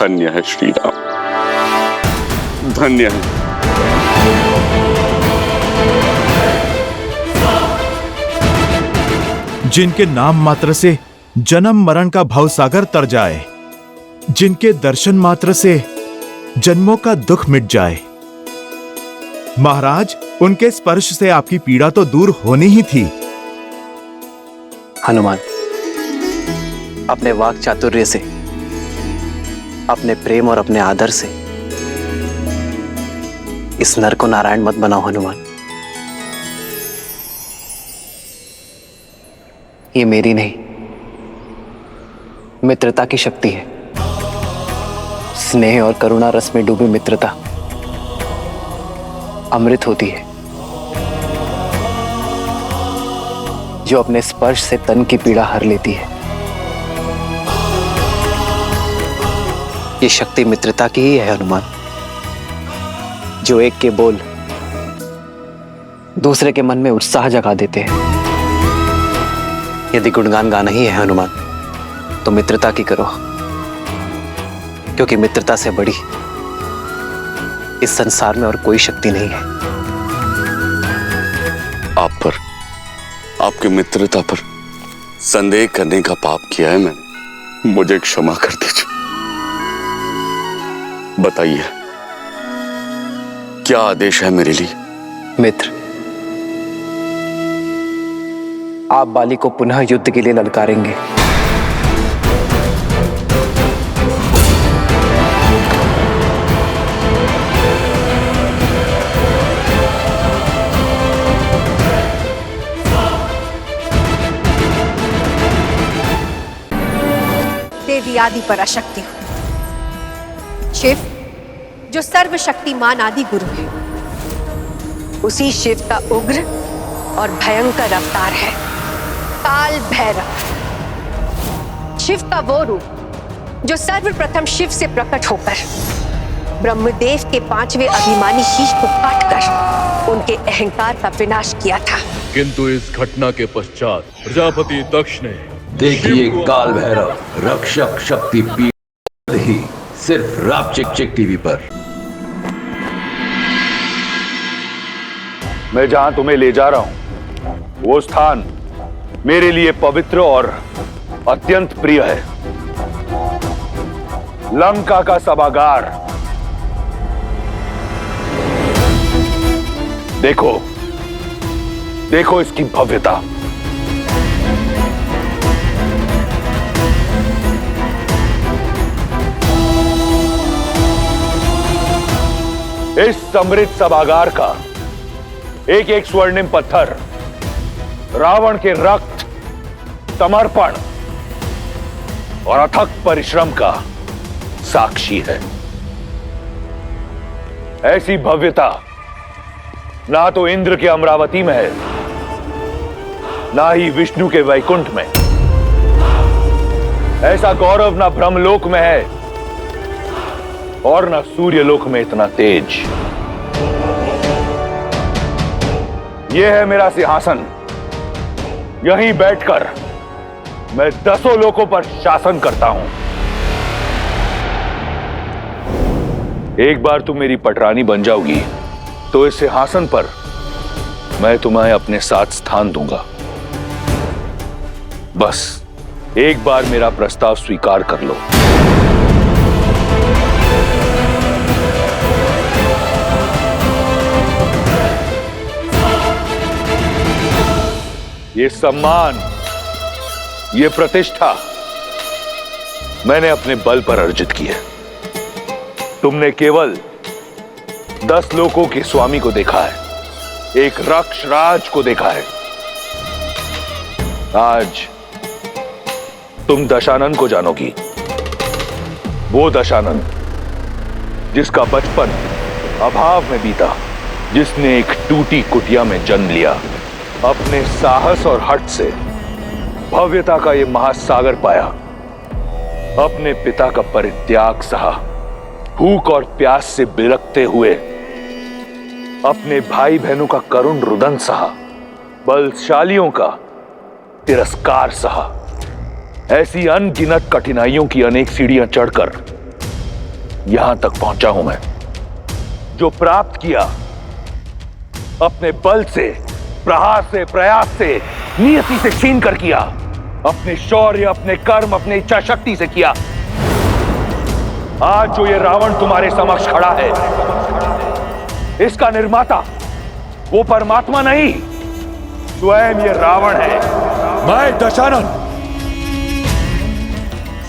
धन्य है श्री राम, धन्य है। जिनके नाम मात्र से जन्म मरण का भवसागर तर जाए, जिनके दर्शन मात्र से जन्मों का दुख मिट जाए। महाराज, उनके स्पर्श से आपकी पीड़ा तो दूर होनी ही थी। हनुमान, अपने वाक चातुर्य से, अपने प्रेम और अपने आदर से इस नर को नारायण मत बनाओ हनुमान। ये मेरी नहीं, मित्रता की शक्ति है। स्नेह और करुणा रस में डूबी मित्रता अमृत होती है, जो अपने स्पर्श से तन की पीड़ा हर लेती है। ये शक्ति मित्रता की ही है हनुमान, जो एक के बोल दूसरे के मन में उत्साह जगा देते हैं। यदि गुणगान गाना ही है हनुमान, तो मित्रता की करो, क्योंकि मित्रता से बड़ी इस संसार में और कोई शक्ति नहीं है। आप पर, आपकी मित्रता पर संदेह करने का पाप किया है मैंने, मुझे क्षमा कर दीजिए। बताइए, क्या आदेश है मेरे लिए? मित्र, आप बाली को पुनः युद्ध के लिए ललकारेंगे। देवी आदि पराशक्ति हूं, शिव जो सर्वशक्तिमान आदि गुरु है, उसी शिव का उग्र और भयंकर अवतार है काल भैरव। शिव का वो रूप जो सर्वप्रथम शिव से प्रकट होकर ब्रह्मदेव के 5वें अभिमानी शीश को काटकर उनके अहंकार का विनाश किया था। किंतु इस घटना के पश्चात प्रजापति दक्ष ने देखिए काल भैरव रक्षक शक्ति पीठ ही सिर्फ रापचिक टीवी पर। मैं जहां तुम्हें ले जा रहा हूं, वो स्थान मेरे लिए पवित्र और अत्यंत प्रिय है। लंका का सभागार। देखो, देखो इसकी भव्यता। इस समृद्ध सभागार का एक एक स्वर्णिम पत्थर रावण के रक्त, समर्पण और अथक परिश्रम का साक्षी है। ऐसी भव्यता ना तो इंद्र के अमरावती में है, ना ही विष्णु के वैकुंठ में। ऐसा गौरव ना ब्रह्मलोक में है और ना सूर्यलोक में इतना तेज। यह है मेरा सिंहासन। यहीं बैठकर मैं 10 लोकों पर शासन करता हूं। एक बार तुम मेरी पटरानी बन जाओगी तो इस सिंहासन पर मैं तुम्हें अपने साथ स्थान दूंगा। बस एक बार मेरा प्रस्ताव स्वीकार कर लो। ये सम्मान, ये प्रतिष्ठा मैंने अपने बल पर अर्जित की है। तुमने केवल 10 लोकों के स्वामी को देखा है, एक रक्षराज को देखा है। आज तुम दशानन को जानोगी। वो दशानन जिसका बचपन अभाव में बीता, जिसने एक टूटी कुटिया में जन्म लिया, अपने साहस और हठ से भव्यता का ये महासागर पाया, अपने पिता का परित्याग सहा, भूख और प्यास से बिलखते हुए अपने भाई बहनों का करुण रुदन सहा, बलशालियों का तिरस्कार सहा। ऐसी अनगिनत कठिनाइयों की अनेक सीढ़ियां चढ़कर यहां तक पहुंचा हूं मैं। जो प्राप्त किया अपने बल से, प्रहार से, प्रयास से, नियति से छीन कर किया, अपने शौर्य, अपने कर्म, अपने इच्छा शक्ति से किया। आज जो ये रावण तुम्हारे समक्ष खड़ा है, इसका निर्माता वो परमात्मा नहीं, स्वयं ये रावण है। मैं दशानन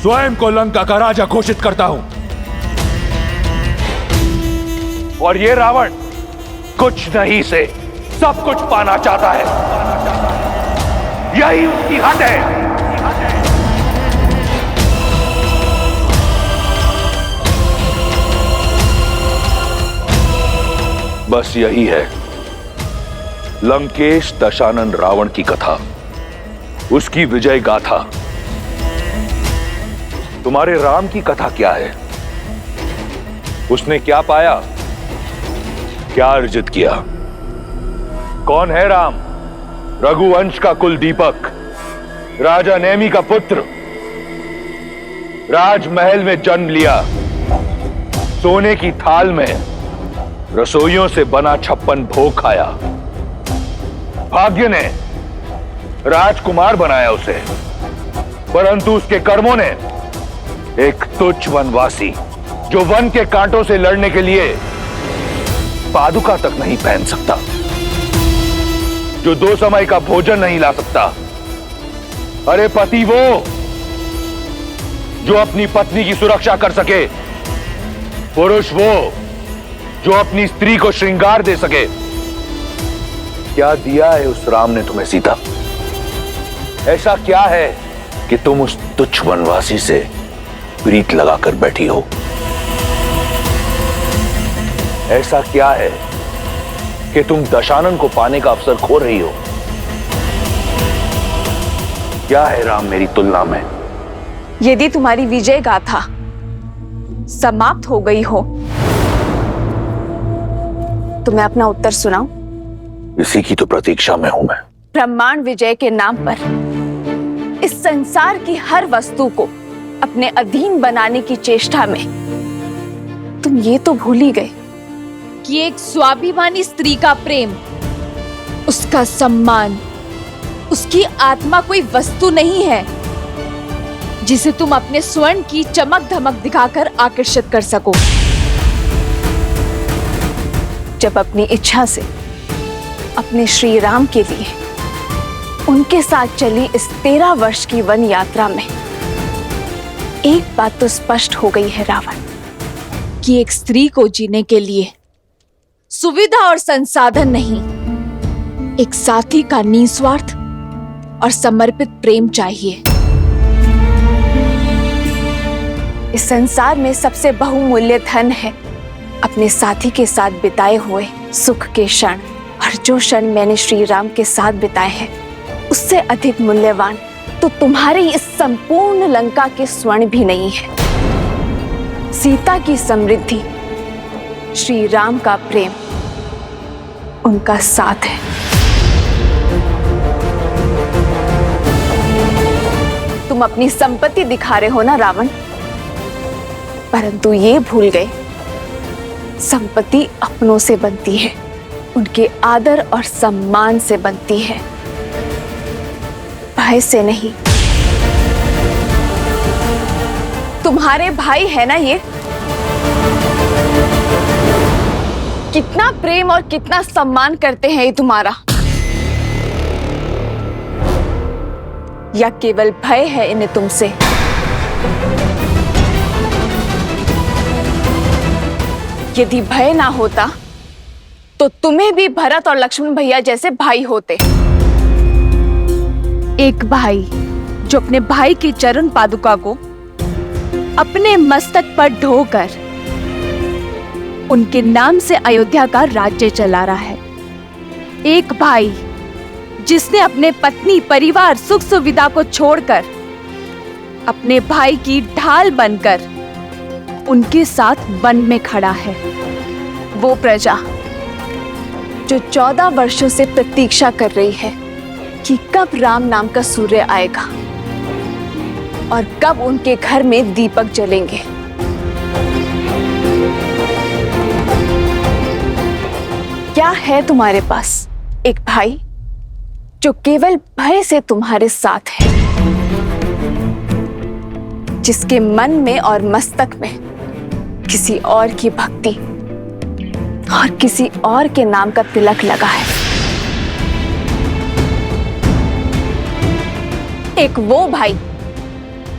स्वयं को लंका का राजा घोषित करता हूं। और ये रावण कुछ नहीं से सब कुछ पाना चाहता है। यही उसकी हद है। बस यही है लंकेश दशानन रावण की कथा, उसकी विजय गाथा। तुम्हारे राम की कथा क्या है? उसने क्या पाया, क्या अर्जित किया? कौन है राम? रघुवंश का कुल दीपक, राजा नेमी का पुत्र, राजमहल में जन्म लिया, सोने की थाल में रसोइयों से बना 56 भोग खाया। भाग्य ने राजकुमार बनाया उसे, परंतु उसके कर्मों ने एक तुच्छ वनवासी, जो वन के कांटों से लड़ने के लिए पादुका तक नहीं पहन सकता, जो 2 समय का भोजन नहीं ला सकता। अरे पति वो जो अपनी पत्नी की सुरक्षा कर सके, पुरुष वो जो अपनी स्त्री को श्रृंगार दे सके। क्या दिया है उस राम ने तुम्हें सीता? ऐसा क्या है कि तुम उस तुच्छ वनवासी से प्रीत लगाकर बैठी हो? ऐसा क्या है कि तुम दशानन को पाने का अवसर खो रही हो? क्या है राम मेरी तुलना में? यदि तुम्हारी विजय गाथा समाप्त हो गई हो तो मैं अपना उत्तर सुनाऊं? इसी की तो प्रतीक्षा में हूं मैं। ब्रह्मांड विजय के नाम पर इस संसार की हर वस्तु को अपने अधीन बनाने की चेष्टा में तुम ये तो भूल ही गए कि एक स्वाभिमानी स्त्री का प्रेम, उसका सम्मान, उसकी आत्मा कोई वस्तु नहीं है जिसे तुम अपने स्वर्ण की चमक धमक दिखाकर आकर्षित कर सको। जब अपनी इच्छा से अपने श्री राम के लिए उनके साथ चली इस 13 वर्ष की वन यात्रा में एक बात तो स्पष्ट हो गई है रावण, कि एक स्त्री को जीने के लिए सुविधा और संसाधन नहीं, एक साथी का निस्वार्थ और समर्पित प्रेम चाहिए। इस संसार में सबसे बहुमूल्य धन है अपने साथी के साथ बिताए हुए सुख के क्षण, और जो क्षण मैंने श्री राम के साथ बिताए हैं उससे अधिक मूल्यवान तो तुम्हारी इस संपूर्ण लंका के स्वर्ण भी नहीं है। सीता की समृद्धि, श्री राम का प्रेम, उनका साथ है। तुम अपनी संपत्ति दिखा रहे हो ना रावण, परंतु ये भूल गए संपत्ति अपनों से बनती है, उनके आदर और सम्मान से बनती है, भय से नहीं। तुम्हारे भाई है ना ये, कितना प्रेम और कितना सम्मान करते हैं ये तुम्हारा, या केवल भय है इन्हें तुमसे? यदि भय ना होता तो तुम्हें भी भरत और लक्ष्मण भैया जैसे भाई होते। एक भाई जो अपने भाई की चरण पादुका को अपने मस्तक पर ढोकर उनके नाम से अयोध्या का राज्य चला रहा है। एक भाई जिसने अपने पत्नी, परिवार, सुख सुविधा को छोड़कर अपने भाई की ढाल बनकर उनके साथ वन में खड़ा है। वो प्रजा जो 14 वर्षों से प्रतीक्षा कर रही है कि कब राम नाम का सूर्य आएगा और कब उनके घर में दीपक जलेंगे। है तुम्हारे पास एक भाई जो केवल भय से तुम्हारे साथ है, जिसके मन में और मस्तक में किसी और की भक्ति और किसी और के नाम का तिलक लगा है। एक वो भाई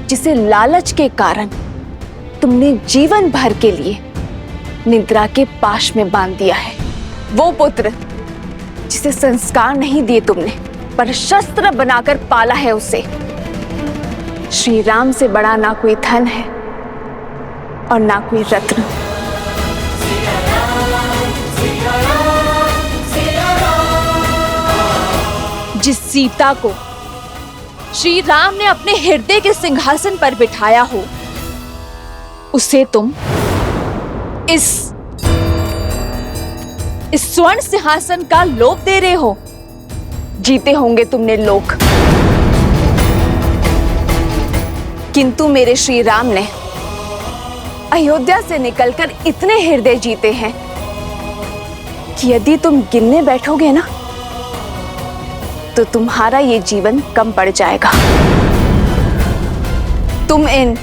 जिसे लालच के कारण तुमने जीवन भर के लिए निद्रा के पाश में बांध दिया है। वो पुत्र जिसे संस्कार नहीं दिए तुमने, पर शस्त्र बनाकर पाला है उसे। श्री राम से बड़ा ना कोई धन है और ना कोई रत्न। जिस सीता को श्री राम ने अपने हृदय के सिंहासन पर बिठाया हो, उसे तुम इस स्वर्ण सिंहासन का लोभ दे रहे हो। जीते होंगे तुमने लोक, किंतु मेरे श्री राम ने अयोध्या से निकलकर इतने हृदय जीते हैं कि यदि तुम गिनने बैठोगे ना, तो तुम्हारा ये जीवन कम पड़ जाएगा। तुम इन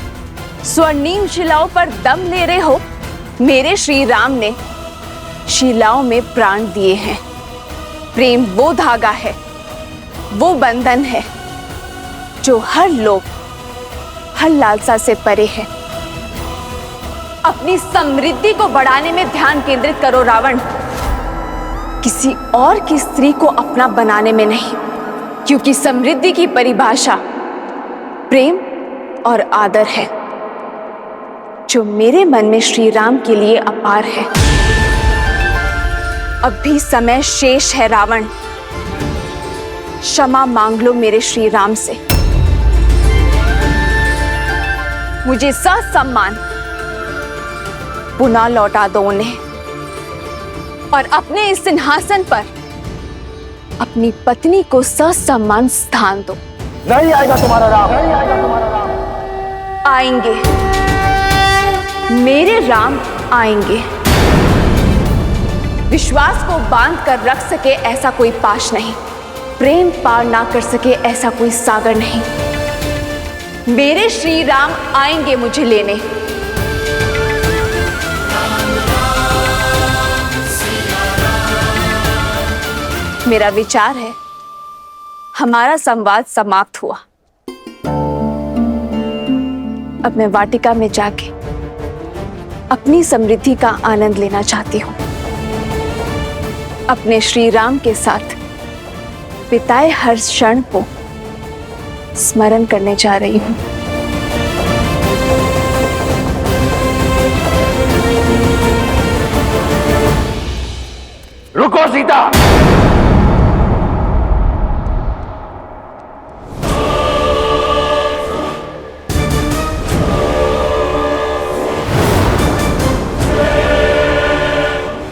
स्वर्णिम शिलाओं पर दम ले रहे हो। मेरे श्री राम ने शिलाओं में प्राण दिए हैं। प्रेम वो धागा है, वो बंधन है जो हर लोभ, हर लालसा से परे है। अपनी समृद्धि को बढ़ाने में ध्यान केंद्रित करो रावण, किसी और की स्त्री को अपना बनाने में नहीं, क्योंकि समृद्धि की परिभाषा प्रेम और आदर है, जो मेरे मन में श्री राम के लिए अपार है। अब भी समय शेष है रावण, क्षमा मांग लो मेरे श्री राम से। मुझे ससम्मान पुनः लौटा दो उन्हें और अपने इस सिंहासन पर अपनी पत्नी को ससम्मान स्थान दो। नहीं आएगा तुम्हारा राम। आएंगे, मेरे राम आएंगे। विश्वास को बांध कर रख सके ऐसा कोई पाश नहीं, प्रेम पार ना कर सके ऐसा कोई सागर नहीं। मेरे श्री राम आएंगे मुझे लेने। मेरा विचार है हमारा संवाद समाप्त हुआ। अब मैं वाटिका में जाके अपनी समृद्धि का आनंद लेना चाहती हूँ। अपने श्री राम के साथ बिताए हर क्षण को स्मरण करने जा रही हूँ। रुको सीता।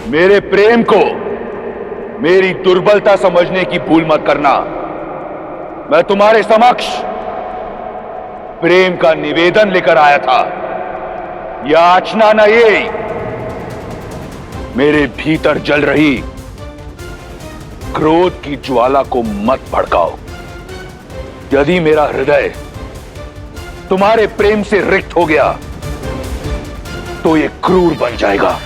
मेरे प्रेम को मेरी दुर्बलता समझने की भूल मत करना। मैं तुम्हारे समक्ष प्रेम का निवेदन लेकर आया था, याचना न ये। मेरे भीतर जल रही क्रोध की ज्वाला को मत भड़काओ। यदि मेरा हृदय तुम्हारे प्रेम से रिक्त हो गया तो ये क्रूर बन जाएगा।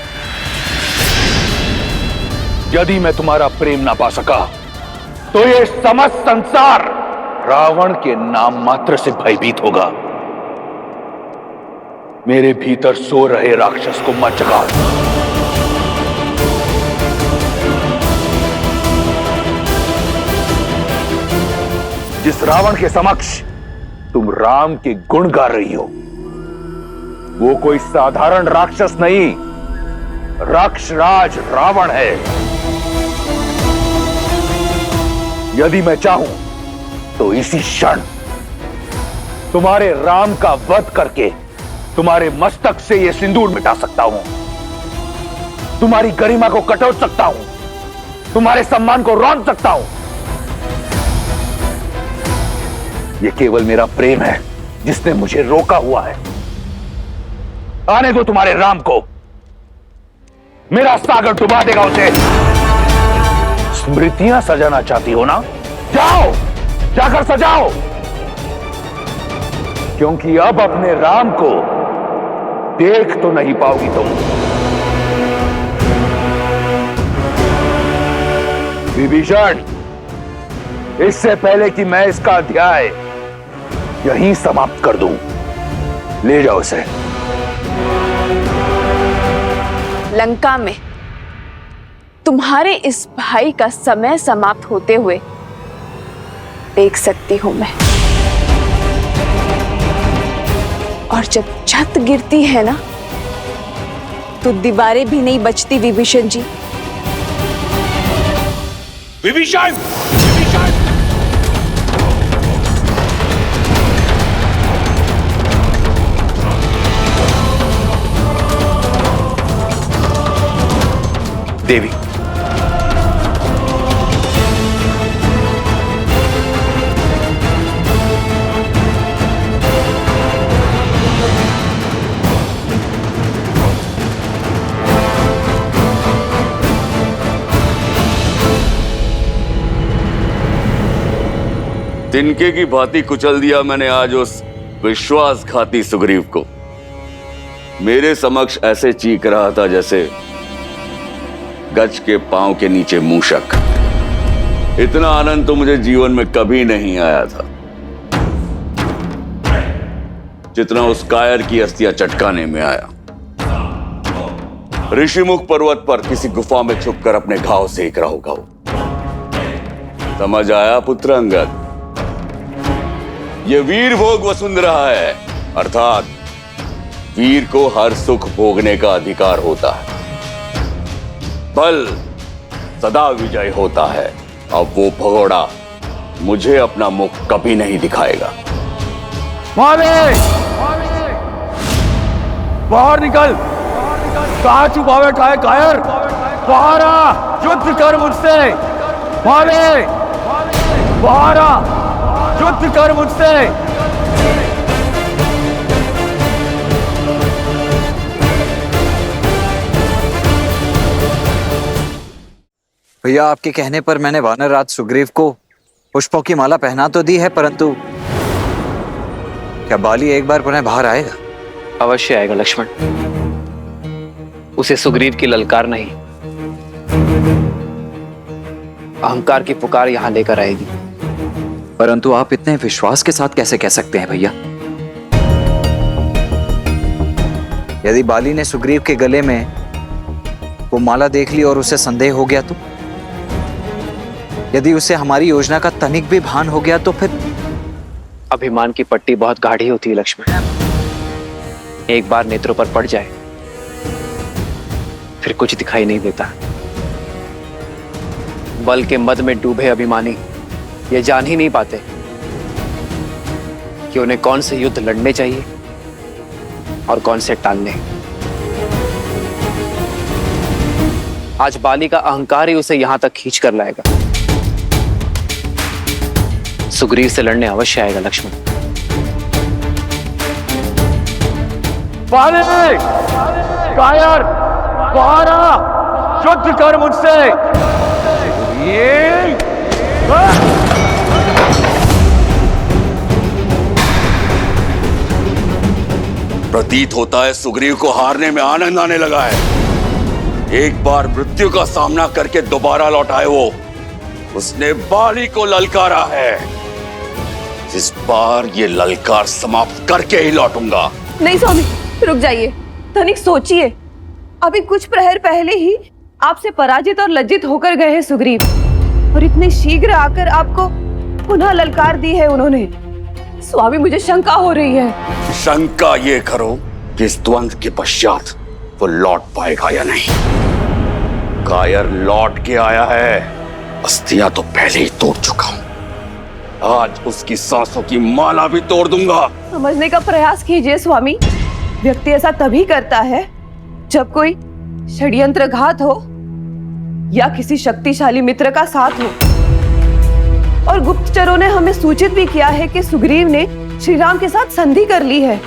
यदि मैं तुम्हारा प्रेम ना पा सका तो ये समस्त संसार रावण के नाम मात्र से भयभीत होगा। मेरे भीतर सो रहे राक्षस को मत जगाओ। जिस रावण के समक्ष तुम राम के गुण गा रही हो, वो कोई साधारण राक्षस नहीं, राक्षराज रावण है। यदि मैं चाहूं तो इसी क्षण तुम्हारे राम का वध करके तुम्हारे मस्तक से यह सिंदूर मिटा सकता हूं, तुम्हारी गरिमा को कटोच सकता हूं, तुम्हारे सम्मान को रौंद सकता हूं। यह केवल मेरा प्रेम है जिसने मुझे रोका हुआ है। आने दो तुम्हारे राम को, मेरा सागर डुबा देगा उसे। स्मृतियां सजाना चाहती हो ना? जाओ, जाकर सजाओ, क्योंकि अब अपने राम को देख तो नहीं पाओगी तुम। विभीषण, इससे पहले कि मैं इसका अध्याय यहीं समाप्त कर दूं, ले जाओ इसे। लंका में तुम्हारे इस भाई का समय समाप्त होते हुए देख सकती हूं मैं। और जब छत गिरती है ना, तो दीवारें भी नहीं बचती विभीषण जी। विभीषण, विभीषण! देवी, तिनके की भांति कुचल दिया मैंने आज उस विश्वासघाती सुग्रीव को। मेरे समक्ष ऐसे चीख रहा था जैसे गज के पांव के नीचे मूषक। इतना आनंद तो मुझे जीवन में कभी नहीं आया था जितना उस कायर की अस्थियां चटकाने में आया। ऋषिमुख पर्वत पर किसी गुफा में छुपकर अपने घाव सेक रहा होगा वो। समझ आया पुत्र अंगद? ये वीर भोग वसुंधरा है, अर्थात वीर को हर सुख भोगने का अधिकार होता है। बल सदा विजय होता है। अब वो भगोड़ा मुझे अपना मुख कभी नहीं दिखाएगा। बाहर निकल! कहां छुपा बैठा है कायर? बाहर आ, युद्ध कर मुझसे! बाहर आ, युद्ध कर मुझसे! भैया, आपके कहने पर मैंने वानरराज सुग्रीव को पुष्पों की माला पहना तो दी है, परंतु क्या बाली एक बार पुनः बाहर आएगा? अवश्य आएगा लक्ष्मण। उसे सुग्रीव की ललकार नहीं, अहंकार की पुकार यहां लेकर आएगी। परंतु आप इतने विश्वास के साथ कैसे कह सकते हैं भैया? यदि बाली ने सुग्रीव के गले में वो माला देख ली और उसे संदेह हो गया तो? यदि उसे हमारी योजना का तनिक भी भान हो गया तो फिर? अभिमान की पट्टी बहुत गाढ़ी होती है लक्ष्मण। एक बार नेत्रों पर पड़ जाए फिर कुछ दिखाई नहीं देता। बल के मद में डूबे अभिमानी ये जान ही नहीं पाते कि उन्हें कौन से युद्ध लड़ने चाहिए और कौन से टालने। आज बाली का अहंकार ही उसे यहां तक खींच कर लाएगा। सुग्रीव से लड़ने अवश्य आएगा लक्ष्मण। कायर, बाहर आ, युद्ध कर मुझसे! प्रतीत होता है सुग्रीव को हारने में आनंद आने लगा है। एक बार मृत्यु का सामना करके दोबारा लौटाए वो। उसने बाली को ललकारा है। इस बार ये ललकार समाप्त करके ही लौटूंगा। नहीं स्वामी, रुक जाइए। तनिक सोचिए, अभी कुछ प्रहर पहले ही आपसे पराजित और लज्जित होकर गए हैं सुग्रीव, और इतने शीघ्र आकर आपको पुनः ललकार दी है उन्होंने। स्वामी, मुझे शंका हो रही है। शंका ये करो कि इस द्वंद्व के पश्चात वो लौट पाएगा या नहीं। कायर लौट के आया है। अस्थियां तो पहले ही तोड़ चुका हूं। आज उसकी सांसों की माला भी तोड़ दूंगा। समझने का प्रयास कीजिए स्वामी। व्यक्ति ऐसा तभी करता है जब कोई षड्यंत्रघात हो या किसी शक्तिशाली मित्र का साथ हो। और गुप्तचरों ने हमें सूचित भी किया है कि सुग्रीव ने श्री राम के साथ संधि कर ली है।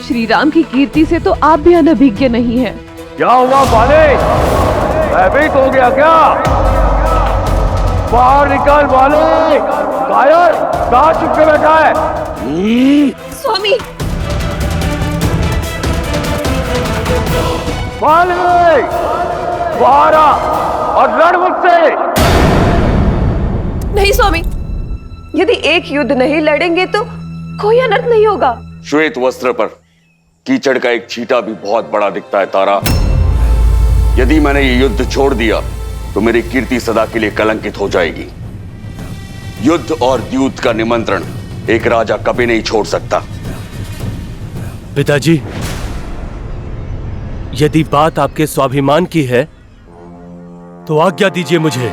श्री राम की कीर्ति से तो आप भी अनभिज्ञ नहीं हैं। क्या हुआ बाले? भयभीत हो गया क्या? बाहर निकल वाले, कायर, कहाँ चुप के बैठा है? स्वामी, वाले, बाहर आ और लड़ मुझसे। नहीं स्वामी, यदि एक युद्ध नहीं लड़ेंगे तो कोई अनर्थ नहीं होगा। श्वेत वस्त्र पर कीचड़ का एक छींटा भी बहुत बड़ा दिखता है तारा। यदि मैंने ये युद्ध छोड़ दिया तो मेरी कीर्ति सदा के लिए कलंकित हो जाएगी। युद्ध और द्यूत का निमंत्रण एक राजा कभी नहीं छोड़ सकता। पिताजी, यदि बात आपके स्वाभिमान की है तो आज्ञा दीजिए मुझे।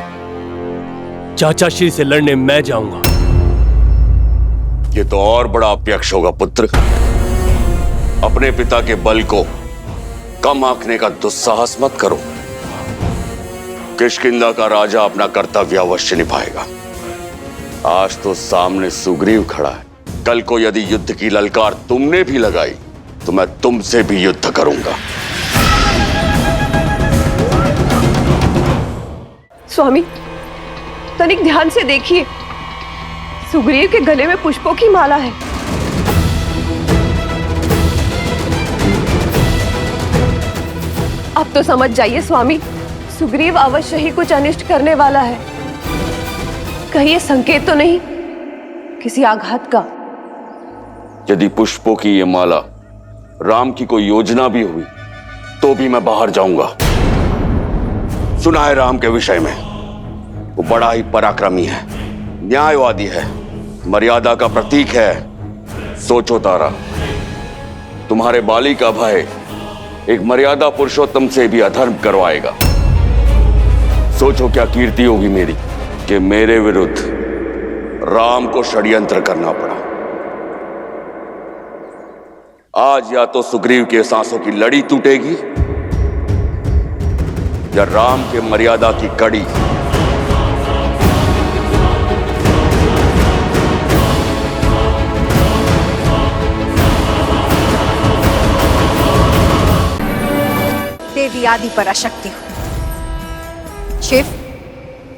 चाचा श्री से लड़ने मैं जाऊंगा। ये तो और बड़ा अपयश होगा पुत्र। अपने पिता के बल को कम आंकने का दुस्साहस मत करो। किष्किंधा का राजा अपना कर्तव्य अवश्य निभाएगा। आज तो सामने सुग्रीव खड़ा है। कल को यदि युद्ध की ललकार तुमने भी लगाई तो मैं तुमसे भी युद्ध करूंगा। स्वामी, तनिक ध्यान से देखिए, सुग्रीव के गले में पुष्पों की माला है। अब तो समझ जाइए स्वामी, सुग्रीव अवश्य ही कुछ अनिष्ट करने वाला है। कहीं ये संकेत तो नहीं किसी आघात का? यदि पुष्पों की ये माला राम की कोई योजना भी हुई तो भी मैं बाहर जाऊंगा। सुना है राम के विषय में, वो बड़ा ही पराक्रमी है, न्यायवादी है, मर्यादा का प्रतीक है। सोचो तारा, तुम्हारे बाली का भय एक मर्यादा पुरुषोत्तम से भी अधर्म करवाएगा। सोचो क्या कीर्ति होगी मेरी कि मेरे विरुद्ध राम को षड्यंत्र करना पड़ा। आज या तो सुग्रीव के सांसों की लड़ी टूटेगी या राम के मर्यादा की कड़ी। देवी आदि पराशक्ति हूं। शिव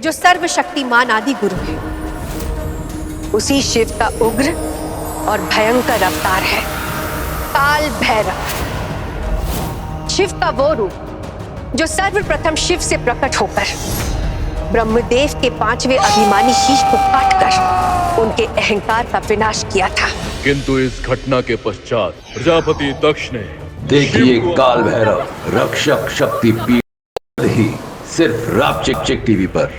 जो सर्वशक्तिमान आदि गुरु है, उसी शिव का उग्र और भयंकर अवतार है काल भैरव। शिव का वो रूप जो सर्वप्रथम शिव से प्रकट होकर ब्रह्मदेव के 5वें अभिमानी शीश को काटकर उनके अहंकार का विनाश किया था। किंतु इस घटना के पश्चात प्रजापति दक्ष ने देखिए काल भैरव रक्षक शक्ति पीठ ही सिर्फ रापचिक चिक टीवी पर।